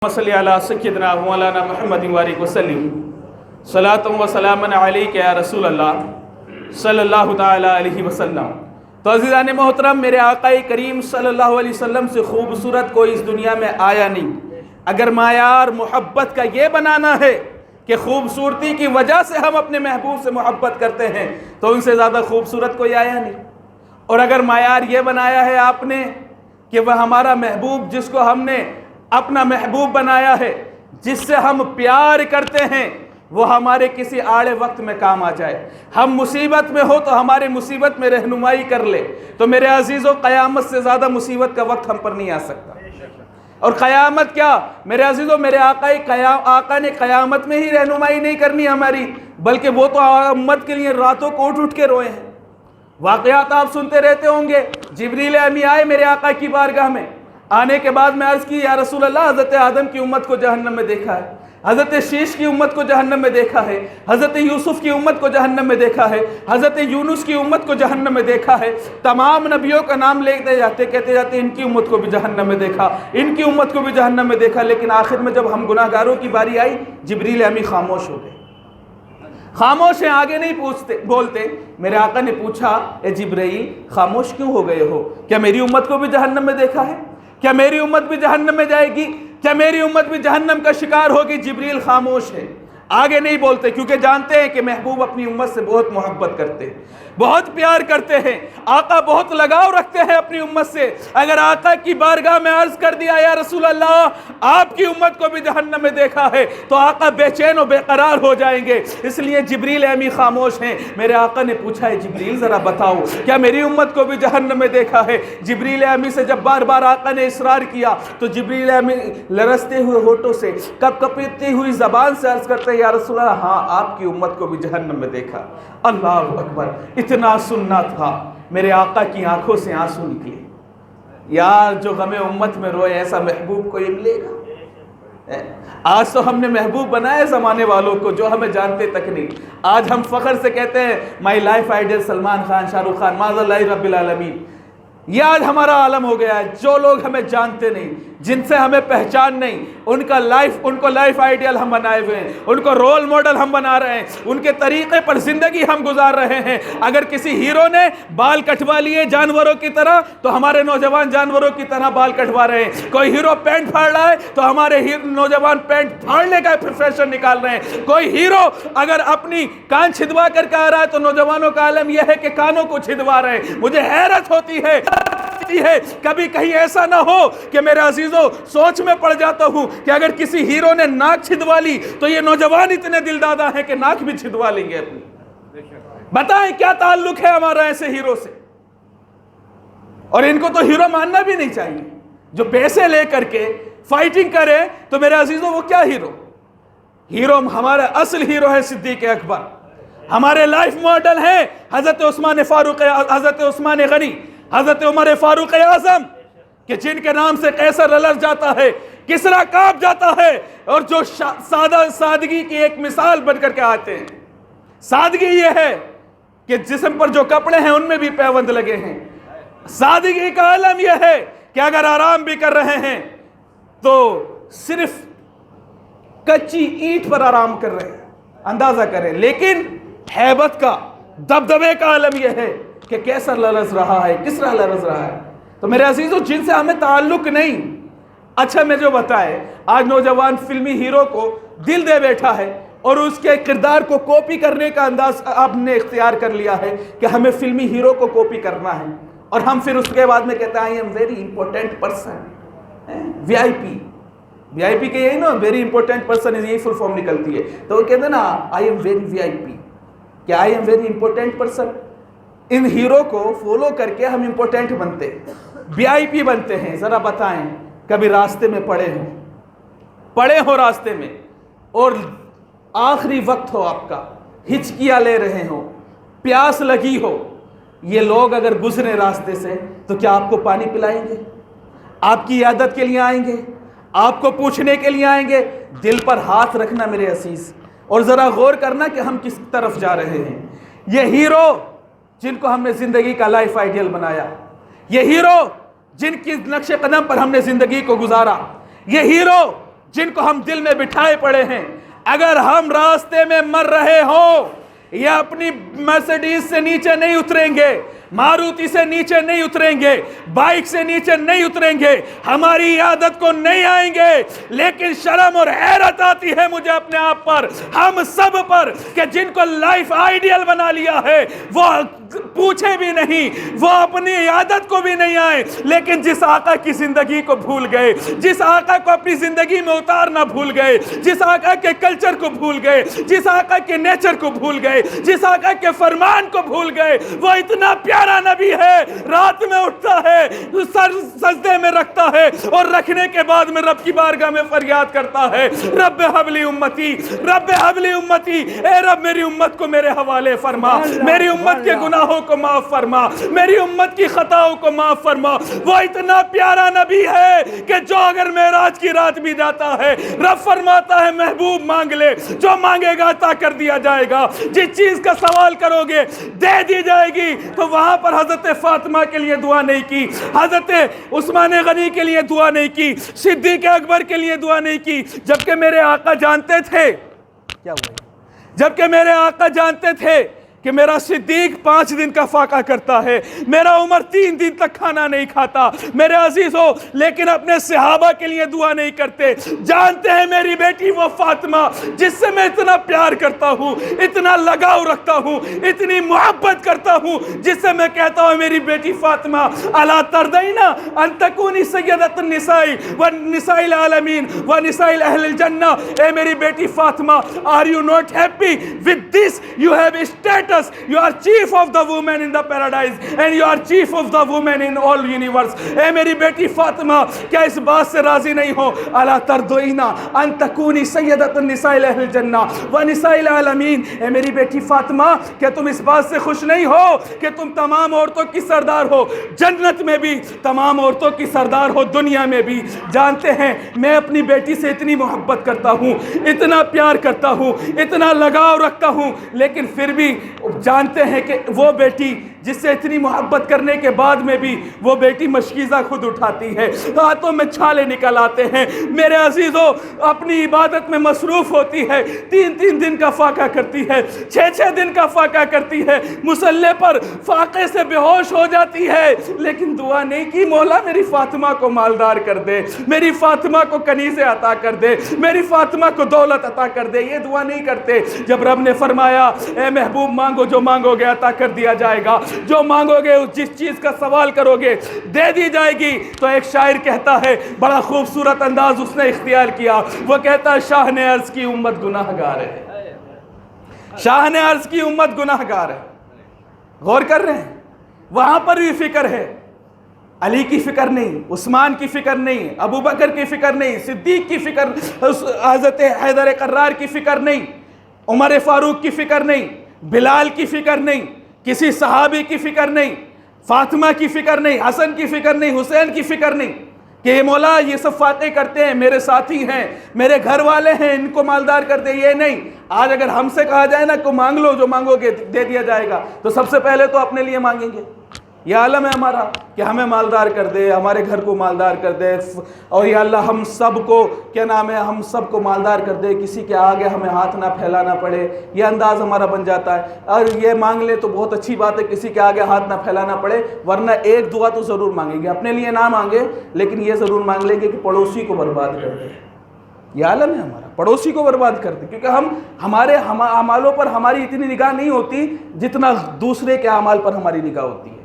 صلی علی سیدنا مولانا محمد وآلہ وسلم صلاۃ و سلام علیک یا رسول اللہ صلی اللہ تعالی علیہ وسلم۔ تو عزیزان محترم، میرے آقا کریم صلی اللہ علیہ وسلم سے خوبصورت کوئی اس دنیا میں آیا نہیں۔ اگر معیار محبت کا یہ بنانا ہے کہ خوبصورتی کی وجہ سے ہم اپنے محبوب سے محبت کرتے ہیں تو ان سے زیادہ خوبصورت کوئی آیا نہیں۔ اور اگر معیار یہ بنایا ہے آپ نے کہ وہ ہمارا محبوب، جس کو ہم نے اپنا محبوب بنایا ہے، جس سے ہم پیار کرتے ہیں، وہ ہمارے کسی آڑے وقت میں کام آ جائے، ہم مصیبت میں ہو تو ہمارے مصیبت میں رہنمائی کر لے، تو میرے عزیزوں قیامت سے زیادہ مصیبت کا وقت ہم پر نہیں آ سکتا۔ اور قیامت کیا میرے عزیزوں، میرے آقا نے قیامت میں ہی رہنمائی نہیں کرنی ہماری، بلکہ وہ تو امت کے لیے راتوں کو اٹھ کے روئے ہیں۔ واقعات آپ سنتے رہتے ہوں گے، جبریل امی آئے میرے آقا کی بارگاہ میں، آنے کے بعد میں عرض کی یا رسول اللہ، حضرت آدم کی امت کو جہنم میں دیکھا ہے، حضرت شیش کی امت کو جہنم میں دیکھا ہے، حضرت یوسف کی امت کو جہنم میں دیکھا ہے، حضرت یونس کی امت کو جہنم میں دیکھا ہے۔ تمام نبیوں کا نام لیتے جاتے، کہتے جاتے ان کی امت کو بھی جہنم میں دیکھا، ان کی امت کو بھی جہنم میں دیکھا، لیکن آخر میں جب ہم گناہ گاروں کی باری آئی، جبریل امی خاموش ہو گئے، خاموش ہیں، آگے نہیں بولتے۔ میرے آقا نے پوچھا اے جبرائیل، خاموش کیوں ہو گئے ہو؟ کیا میری امت کو بھی جہنم میں دیکھا ہے؟ کیا میری امت بھی جہنم میں جائے گی؟ کیا میری امت بھی جہنم کا شکار ہوگی؟ جبریل خاموش ہے، آگے نہیں بولتے، کیونکہ جانتے ہیں کہ محبوب اپنی امت سے بہت محبت کرتے ہیں، بہت پیار کرتے ہیں، آقا بہت لگاؤ رکھتے ہیں اپنی امت سے۔ اگر آقا کی بارگاہ میں عرض کر دیا یا رسول اللہ آپ کی امت کو بھی جہنم میں دیکھا ہے، تو آقا بے چین و بے قرار ہو جائیں گے، اس لیے جبریل امی خاموش ہیں۔ میرے آقا نے پوچھا ہے جبریل ذرا بتاؤ کیا میری امت کو بھی جہنم میں دیکھا ہے؟ جبریل امی سے جب بار بار آقا نے اصرار کیا تو جبریل امی لرزتے ہوئے ہونٹوں سے، کپ کپتی ہوئی زبان سے عرض کرتے ہیں یا رسول اللہ ہاں آپ کی امت کو بھی جہنم میں دیکھا۔ اللہ اکبر، اتنا سننا تھا، میرے آقا کی آنکھوں سے آنسو نکلے۔ یار جو غم امت میں روئے ایسا محبوب کوئی ملے گا؟ آج تو ہم نے محبوب بنائے زمانے والوں کو جو ہمیں جانتے تک نہیں۔ آج ہم فخر سے کہتے ہیں my life idol Salman Khan, Shah Rukh Khan, معاذ اللہ رب العالمین۔ یہ آج ہمارا عالم ہو گیا ہے۔ جو لوگ ہمیں جانتے نہیں، جن سے ہمیں پہچان نہیں، ان کو لائف آئیڈیل ہم بنائے ہوئے ہیں، ان کو رول ماڈل ہم بنا رہے ہیں، ان کے طریقے پر زندگی ہم گزار رہے ہیں۔ اگر کسی ہیرو نے بال کٹوا لیے جانوروں کی طرح تو ہمارے نوجوان جانوروں کی طرح بال کٹوا رہے ہیں۔ کوئی ہیرو پینٹ پھاڑ رہا ہے تو ہمارے نوجوان پینٹ پھاڑنے کا پروفیشن نکال رہے ہیں۔ کوئی ہیرو اگر اپنی کان چھدوا کر کے آ رہا ہے تو نوجوانوں کا عالم یہ ہے کہ کانوں کو چھدوا رہے ہیں۔ مجھے حیرت ہوتی ہے کبھی کہیں ایسا نہ ہو کہ میرے عزیزوں سوچ میں پڑ جاتا ہوں کہ اگر کسی ہیرو نے ناک چھدوا لی تو یہ نوجوان اتنے دل دادا ہیں کہ ناک بھی چھدوا لیں گے اپنی۔ بتائیں کیا تعلق ہے ہمارا ایسے ہیرو سے؟ اور ان کو تو ہیرو ماننا بھی نہیں چاہیے۔ جو پیسے لے کر کے فائٹنگ کرے تو میرے عزیزوں وہ کیا ہیرو؟ ہیرو ہمارا اصل ہیرو ہے صدیق اکبر، ہمارے لائف ماڈل ہیں حضرت عثمان فاروق، حضرت عثمان غنی، حضرت عمر فاروق اعظم، کہ جن کے نام سے قیصر لرز جاتا ہے، کسریٰ کانپ جاتا ہے، اور جو سادگی کی ایک مثال بن کر کے آتے ہیں۔ سادگی یہ ہے کہ جسم پر جو کپڑے ہیں ان میں بھی پیوند لگے ہیں۔ سادگی کا عالم یہ ہے کہ اگر آرام بھی کر رہے ہیں تو صرف کچی اینٹ پر آرام کر رہے ہیں، اندازہ کریں۔ لیکن ہیبت کا، دبدبے کا عالم یہ ہے کہ کیسر لرز رہا ہے، کسریٰ لرز رہا ہے۔ تو میرے عزیزوں جن سے ہمیں تعلق نہیں، اچھا میں جو بتائے آج نوجوان فلمی ہیرو کو دل دے بیٹھا ہے اور اس کے کردار کو کاپی کرنے کا انداز آپ نے اختیار کر لیا ہے کہ ہمیں فلمی ہیرو کو کاپی کرنا ہے، اور ہم پھر اس کے بعد میں کہتے ہیں I am very important person, V I P کے یہی نا ویری امپورٹنٹ پرسن، یہی فل فارم نکلتی ہے، تو وہ کہتے ہیں نا آئی ایم ویری وی آئی پی، کہ آئی am very important person. In hero کو فالو کر کے ہم امپورٹنٹ بنتے ہیں، وی آئی پی بنتے ہیں۔ ذرا بتائیں کبھی راستے میں پڑے ہو راستے میں اور آخری وقت ہو آپ کا، ہچکیاں لے رہے ہو، پیاس لگی ہو، یہ لوگ اگر گزرے راستے سے تو کیا آپ کو پانی پلائیں گے؟ آپ کی عیادت کے لیے آئیں گے؟ آپ کو پوچھنے کے لیے آئیں گے؟ دل پر ہاتھ رکھنا میرے عزیز، اور ذرا غور کرنا کہ ہم کس طرف جا رہے ہیں۔ یہ ہیرو جن کو ہم نے زندگی کا لائف آئیڈیل بنایا، یہ ہیرو جن کی نقش قدم پر ہم نے زندگی کو گزارا، یہ ہیرو جن کو ہم دل میں بٹھائے پڑے ہیں، اگر ہم راستے میں مر رہے ہوں، یہ اپنی مرسیڈیز سے نیچے نہیں اتریں گے، ماروتی سے نیچے نہیں اتریں گے، بائک سے نیچے نہیں اتریں گے، ہماری عادت کو نہیں آئیں گے، لیکن شرم اور حیرت آتی ہے مجھے اپنے آپ پر، ہم سب پر، کہ جن کو لائف آئیڈیل بنا لیا ہے وہ پوچھے بھی نہیں، وہ اپنی عادت کو بھی نہیں آئے، لیکن جس آقا کی زندگی کو بھول گئے، جس آقا کو اپنی زندگی میں اتارنا بھول گئے، جس آقا کے کلچر کو بھول گئے، جس آقا کے نیچر کو بھول گئے، جس آقا کے فرمان کو بھول گئے، وہ اتنا پیارا نبی ہے، رات میں اٹھتا ہے، سر سجدے میں رکھتا ہے، اور رکھنے کے بعد میں رب کی بارگاہ میں فریاد کرتا ہے، رب حبلی امتی، رب حبلی امتی، اے رب میری امت کو میرے حوالے فرما، میری امت کے گناہوں کو معاف فرما، میری امت کی خطاؤں کو معاف فرما۔ وہ اتنا پیارا نبی ہے کہ جو اگر معراج کی رات بھی جاتا ہے، رب فرماتا ہے محبوب مانگ لے، جو مانگے گا عطا کر دیا جائے گا، جس چیز کا سوال کرو گے دے دی جائے گی۔ تو وہاں پر حضرت فاطمہ کے لیے دعا نہیں کی، حضرت عثمان غنی کے لیے دعا نہیں کی، صدیق اکبر کے لیے دعا نہیں کی، جبکہ میرے آقا جانتے تھے، کیا ہوا؟ جبکہ میرے آقا جانتے تھے کہ میرا صدیق 5 دن کا فاقہ کرتا ہے، میرا عمر 3 دن تک کھانا نہیں کھاتا، میرے عزیزوں، لیکن اپنے صحابہ کے لیے دعا نہیں کرتے۔ جانتے ہیں میری بیٹی وہ فاطمہ جس سے میں اتنا پیار کرتا ہوں، اتنا لگاؤ رکھتا ہوں، اتنی محبت کرتا ہوں، جس سے میں کہتا ہوں میری بیٹی فاطمہ، الا ترضین ان تکونی سیدۃ النساء ونساء العالمین ونساء اہل الجنہ، اے میری بیٹی Fatima, are you not happy with this? You have status. You are chief of the women in the paradise and you are chief of the women in all universe. اے میری بیٹی فاطمہ، کیا اس بات سے راضی نہیں ہو؟ الا ترضین ان تکونی سیدۃ النساء اہل الجنہ ونساء العالمین، اے میری بیٹی فاطمہ، کیا تم اس بات سے خوش نہیں ہو کہ تم تمام عورتوں کی سردار ہو، جنت میں بھی تمام عورتوں کی سردار ہو، دنیا میں بھی؟ جانتے ہیں میں اپنی بیٹی سے اتنی محبت کرتا ہوں، اتنا پیار کرتا ہوں، اتنا لگاؤ رکھتا ہوں، لیکن پھر بھی جانتے ہیں کہ وہ بیٹی جس سے اتنی محبت کرنے کے بعد میں بھی وہ بیٹی مشکیزہ خود اٹھاتی ہے، ہاتھوں میں چھالے نکل آتے ہیں، میرے عزیزوں، اپنی عبادت میں مصروف ہوتی ہے، 3 دن کا فاقہ کرتی ہے، 6 دن کا فاقہ کرتی ہے، مصلی پر فاقے سے بے ہوش ہو جاتی ہے، لیکن دعا نہیں کی مولا میری فاطمہ کو مالدار کر دے، میری فاطمہ کو کنیزیں عطا کر دے، میری فاطمہ کو دولت عطا کر دے، یہ دعا نہیں کرتے۔ جب رب نے فرمایا اے محبوب مانگو، جو مانگو گے عطا کر دیا جائے گا، جو مانگو گے جس چیز کا سوال کرو گے دے دی جائے گی، تو ایک شاعر کہتا ہے، بڑا خوبصورت انداز اس نے اختیار کیا، وہ کہتا ہے شاہ نے عرض کی امت گناہ گار ہے، شاہ نے عرض کی امت گناہ گار ہے۔ غور کر رہے ہیں؟ وہاں پر بھی فکر ہے، علی کی فکر نہیں، عثمان کی فکر نہیں، ابو بکر کی فکر نہیں، صدیق کی فکر، حضرت حیدر قرار کی فکر نہیں، عمر فاروق کی فکر نہیں، بلال کی فکر نہیں، کسی صحابی کی فکر نہیں، فاطمہ کی فکر نہیں، حسن کی فکر نہیں، حسین کی فکر نہیں، کہ یہ مولا یہ سب فاتح کرتے ہیں، میرے ساتھی ہیں، میرے گھر والے ہیں، ان کو مالدار کر دے، یہ نہیں۔ آج اگر ہم سے کہا جائے نا کہ مانگ لو، جو مانگو گے دے دیا جائے گا، تو سب سے پہلے تو اپنے لیے مانگیں گے۔ یہ عالم ہے ہمارا کہ ہمیں مالدار کر دے، ہمارے گھر کو مالدار کر دے، اور یا اللہ ہم سب کو کیا نام ہے، ہم سب کو مالدار کر دے، کسی کے آگے ہمیں ہاتھ نہ پھیلانا پڑے، یہ انداز ہمارا بن جاتا ہے۔ اور یہ مانگ لے تو بہت اچھی بات ہے، کسی کے آگے ہاتھ نہ پھیلانا پڑے، ورنہ ایک دعا تو ضرور مانگیں گے، اپنے لیے نہ مانگے لیکن یہ ضرور مانگ لیں گے کہ پڑوسی کو برباد کر دے۔ یہ عالم ہے ہمارا، پڑوسی کو برباد کر دے، کیونکہ ہمارے اعمالوں پر ہماری اتنی نگاہ نہیں ہوتی جتنا دوسرے کے اعمال پر ہماری نگاہ ہوتی ہے۔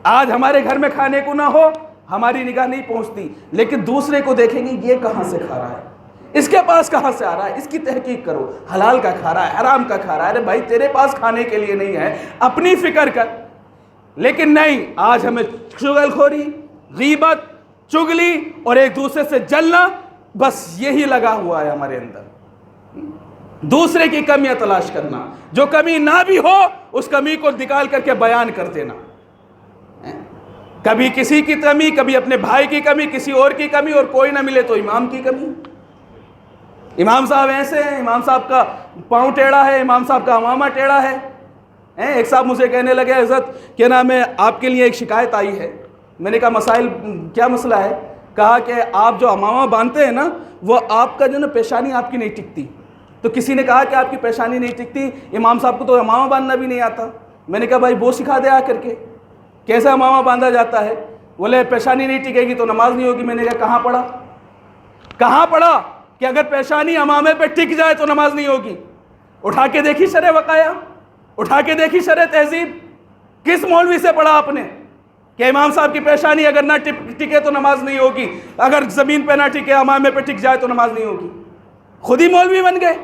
آج ہمارے گھر میں کھانے کو نہ ہو، ہماری نگاہ نہیں پہنچتی، لیکن دوسرے کو دیکھیں گے یہ کہاں سے کھا رہا ہے، اس کے پاس کہاں سے آ رہا ہے، اس کی تحقیق کرو، حلال کا کھا رہا ہے، حرام کا کھا رہا ہے، ارے بھائی تیرے پاس کھانے کے لیے نہیں ہے، اپنی فکر کر۔ لیکن نہیں، آج ہمیں چغل خوری، غیبت، چگلی اور ایک دوسرے سے جلنا، بس یہی لگا ہوا ہے ہمارے اندر، دوسرے کی کمیاں تلاش کرنا، جو کمی نہ بھی ہو اس کمی کو نکال کر کے بیان کر دینا، کبھی کسی کی کمی، کبھی اپنے بھائی کی کمی، کسی اور کی کمی، اور کوئی نہ ملے تو امام کی کمی۔ امام صاحب ایسے ہیں، امام صاحب کا پاؤں ٹیڑھا ہے، امام صاحب کا امامہ ٹیڑھا ہے۔ ایک صاحب مجھے کہنے لگے حضرت کیا نام ہے آپ کے لیے ایک شکایت آئی ہے۔ میں نے کہا مسائل کیا مسئلہ ہے؟ کہا کہ آپ جو امامہ باندھتے ہیں نا وہ آپ کا جو نا پیشانی آپ کی نہیں ٹکتی. تو کسی نے کہا کہ آپ کی پیشانی نہیں ٹکتی, امام صاحب کو تو امامہ باندھنا بھی نہیں آتا. میں نے کہا بھائی وہ سکھا دے آ کر کے کیسا امامہ باندھا جاتا ہے. بولے پیشانی نہیں ٹکے گی تو نماز نہیں ہوگی. میں نے کہا کہاں پڑھا کہ اگر پیشانی امامے پہ ٹک جائے تو نماز نہیں ہوگی؟ اٹھا کے دیکھی شرح وقایع, اٹھا کے دیکھی شرح تہذیب. کس مولوی سے پڑھا آپ نے کہ امام صاحب کی پیشانی اگر نہ ٹکے تو نماز نہیں ہوگی, اگر زمین پہ نہ ٹکے امامے پہ ٹک جائے تو نماز نہیں ہوگی؟ خود ہی مولوی بن گئے.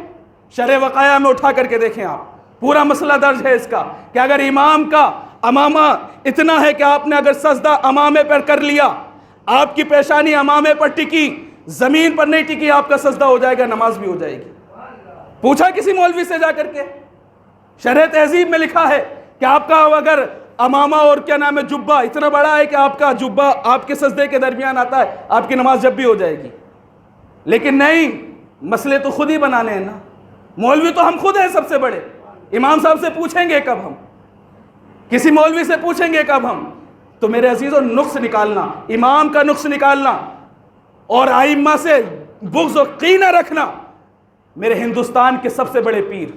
شرح وقایع میں اٹھا کر کے دیکھیں آپ, پورا مسئلہ درج ہے اس کا کہ اگر امام کا امامہ اتنا ہے کہ آپ نے اگر سجدہ امامے پر کر لیا, آپ کی پیشانی امامے پر ٹکی, زمین پر نہیں ٹکی, آپ کا سجدہ ہو جائے گا, نماز بھی ہو جائے گی. پوچھا کسی مولوی سے جا کر کے, شرح تہذیب میں لکھا ہے کہ آپ کا اگر امامہ اور کیا نام ہے جبہ اتنا بڑا ہے کہ آپ کا جبہ آپ کے سجدے کے درمیان آتا ہے, آپ کی نماز جب بھی ہو جائے گی. لیکن نہیں, مسئلے تو خود ہی بنانے ہیں نا. مولوی تو ہم خود ہیں سب سے بڑے. امام صاحب سے پوچھیں گے کب ہم, کسی مولوی سے پوچھیں گے کب ہم؟ تو میرے عزیزوں نقص نکالنا, امام کا نقص نکالنا اور ائمہ سے بغض و کینہ رکھنا. میرے ہندوستان کے سب سے بڑے پیر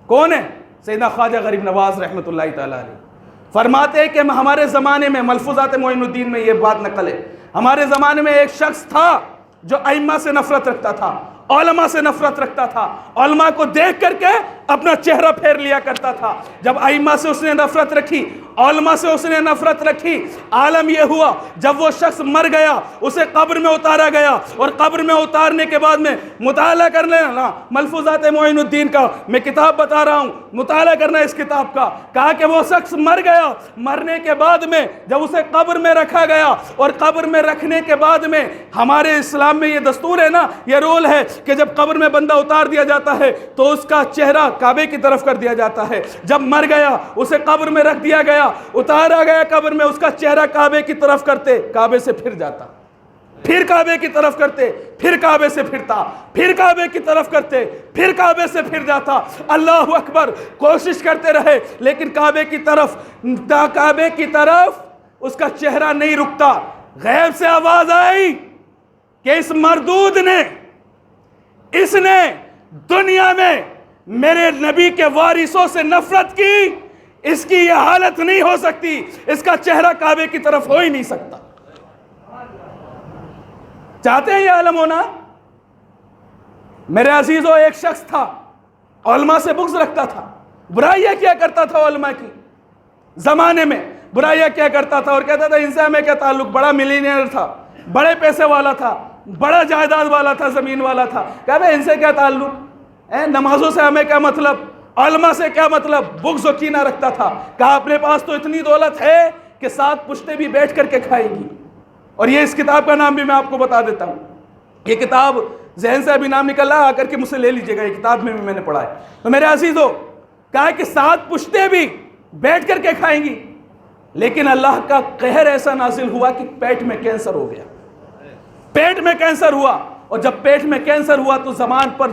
کون ہیں؟ سیدنا خواجہ غریب نواز رحمۃ اللہ تعالیٰ علیہ. فرماتے ہیں کہ ہمارے زمانے میں, ملفوظات معین الدین میں یہ بات نقل ہے, ہمارے زمانے میں ایک شخص تھا جو ائمہ سے نفرت رکھتا تھا, علماء سے نفرت رکھتا تھا, علماء کو دیکھ کر کے اپنا چہرہ پھیر لیا کرتا تھا. جب ائمہ سے اس نے نفرت رکھی, علماء سے اس نے نفرت رکھی, عالم یہ ہوا جب وہ شخص مر گیا اسے قبر میں اتارا گیا, اور قبر میں اتارنے کے بعد میں مطالعہ کر لینا ملفوظات معین الدین کا, میں کتاب بتا رہا ہوں, مطالعہ کرنا اس کتاب کا. کہا کہ وہ شخص مر گیا, مرنے کے بعد میں جب اسے قبر میں رکھا گیا, اور قبر میں رکھنے کے بعد میں ہمارے اسلام میں یہ دستور ہے نا, یہ رول ہے کہ جب قبر میں بندہ اتار دیا جاتا ہے تو اس کا چہرہ کعبے کی طرف کر دیا جاتا ہے. جب مر گیا اسے قبر میں رکھ دیا گیا, اتارا گیا قبر میں, اس کا چہرہ کعبے کی طرف کرتے, کعبے سے پھر جاتا, پھر کعبے کی طرف کرتے, پھر کعبے سے پھرتا, پھر کعبے کی طرف کرتے, پھر کعبے سے پھر جاتا. اللہ اکبر, کوشش کرتے رہے لیکن کعبے کی طرف اس کا چہرہ نہیں رکتا. غیب سے آواز آئی کہ اس مردود نے, اس نے دنیا میں میرے نبی کے وارثوں سے نفرت کی, اس کی یہ حالت نہیں ہو سکتی, اس کا چہرہ کعبے کی طرف ہو ہی نہیں سکتا. چاہتے ہیں یہ عالم ہونا؟ میرے عزیزوں, ایک شخص تھا علماء سے بغض رکھتا تھا, برائیاں کیا کرتا تھا علماء کی, زمانے میں برائیاں کیا کرتا تھا, اور کہتا تھا ان سے ہمیں کیا تعلق, بڑا ملینئر تھا, بڑے پیسے والا تھا, بڑا جائیداد والا تھا, زمین والا تھا. کہا ان سے کیا تعلق, نمازوں سے ہمیں کیا مطلب, علماء سے کیا مطلب, بغض و کینہ رکھتا تھا. کہا اپنے پاس تو اتنی دولت ہے کہ 7 پشتیں بھی بیٹھ کر کے کھائیں گی. اور یہ اس کتاب کا نام بھی میں آپ کو بتا دیتا ہوں, یہ کتاب ذہن سے ابھی نام نکل رہا, آ کر کے مجھ سے لے لیجئے گا, یہ کتاب میں نے پڑھا ہے. تو میرے عزیزو, کہا کہ 7 پشتیں بھی بیٹھ کر کے کھائیں گی, لیکن اللہ کا قہر ایسا نازل ہوا کہ پیٹ میں کینسر ہو گیا, پیٹ میں کینسر ہوا. اور جب پیٹ میں کینسر ہوا تو زبان پر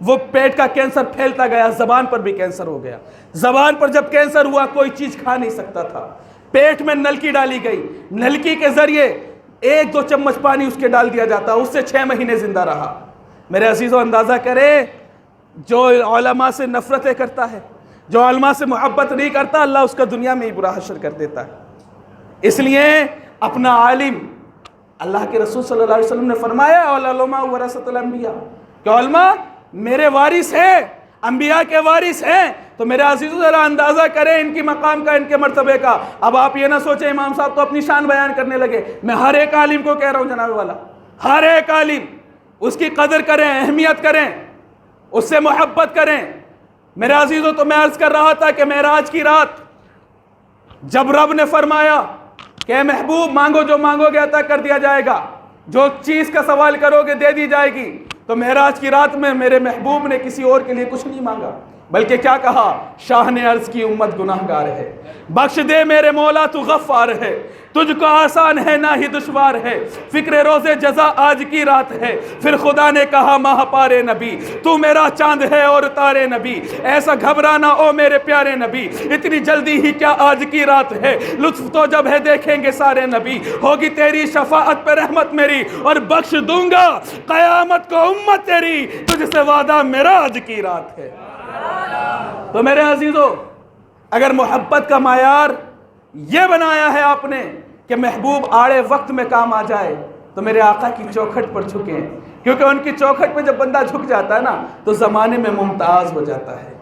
وہ پیٹ کا کینسر پھیلتا گیا, زبان پر بھی کینسر ہو گیا. زبان پر جب کینسر ہوا کوئی چیز کھا نہیں سکتا تھا. پیٹ میں نلکی ڈالی گئی, نلکی کے ذریعے 1-2 چمچ پانی اس کے ڈال دیا جاتا, اس سے 6 مہینے زندہ رہا. میرے عزیزو اندازہ کرے, جو علماء سے نفرتیں کرتا ہے, جو علماء سے محبت نہیں کرتا, اللہ اس کا دنیا میں ہی برا حشر کر دیتا ہے. اس لیے اپنا عالم, اللہ کے رسول صلی اللہ علیہ وسلم نے فرمایا علماء ورثۃ الانبیاء, کہ علماء میرے وارث ہیں, انبیاء کے وارث ہیں. تو میرے عزیزو ذرا اندازہ کریں ان کی مقام کا, ان کے مرتبے کا. اب آپ یہ نہ سوچیں امام صاحب تو اپنی شان بیان کرنے لگے. میں ہر ایک عالم کو کہہ رہا ہوں جناب والا, ہر ایک عالم اس کی قدر کریں, اہمیت کریں, اس سے محبت کریں. میرے عزیزو تو میں عرض کر رہا تھا کہ معراج کی رات جب رب نے فرمایا کہ محبوب مانگو جو مانگو گے عطا کر دیا جائے گا, جو چیز کا سوال کرو گے دے دی جائے گی, تو معراج کی رات میں میرے محبوب نے کسی اور کے لیے کچھ نہیں مانگا, بلکہ کیا کہا شاہ نے عرض کی امت گناہگار ہے، بخش دے میرے مولا تو غفار ہے، تجھ کو آسان ہے نہ ہی دشوار ہے، فکر روز جزا آج کی رات ہے، پھر خدا نے کہا ماہ پارے نبی تو میرا چاند ہے اور تارے نبی، ایسا گھبرانا او میرے پیارے نبی، اتنی جلدی ہی کیا آج کی رات ہے، لطف تو جب ہے دیکھیں گے سارے نبی، ہوگی تیری شفاعت پہ رحمت میری اور بخش دوں گا قیامت کو امت تیری، تجھ سے وعدہ میرا آج کی رات ہے۔ تو میرے عزیزو، اگر محبت کا معیار یہ بنایا ہے آپ نے کہ محبوب آڑے وقت میں کام آ جائے، تو میرے آقا کی چوکھٹ پر جھکیں، کیونکہ ان کی چوکھٹ پہ جب بندہ جھک جاتا ہے نا تو زمانے میں ممتاز ہو جاتا ہے،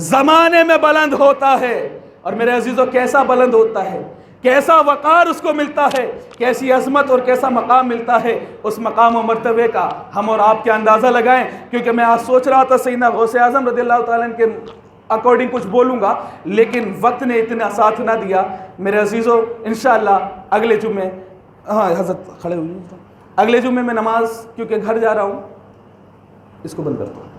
زمانے میں بلند ہوتا ہے۔ اور میرے عزیزو کیسا بلند ہوتا ہے، کیسا وقار اس کو ملتا ہے، کیسی عظمت اور کیسا مقام ملتا ہے، اس مقام و مرتبے کا ہم اور آپ کیا اندازہ لگائیں۔ کیونکہ میں آج سوچ رہا تھا سیدنا غوث اعظم رضی اللہ تعالیٰ عنہ کے اکارڈنگ کچھ بولوں گا، لیکن وقت نے اتنا ساتھ نہ دیا۔ میرے عزیزو انشاءاللہ اگلے جمعے، حضرت کھڑے ہوئے، اگلے جمعے میں نماز، کیونکہ گھر جا رہا ہوں، اس کو بند کرتا ہوں۔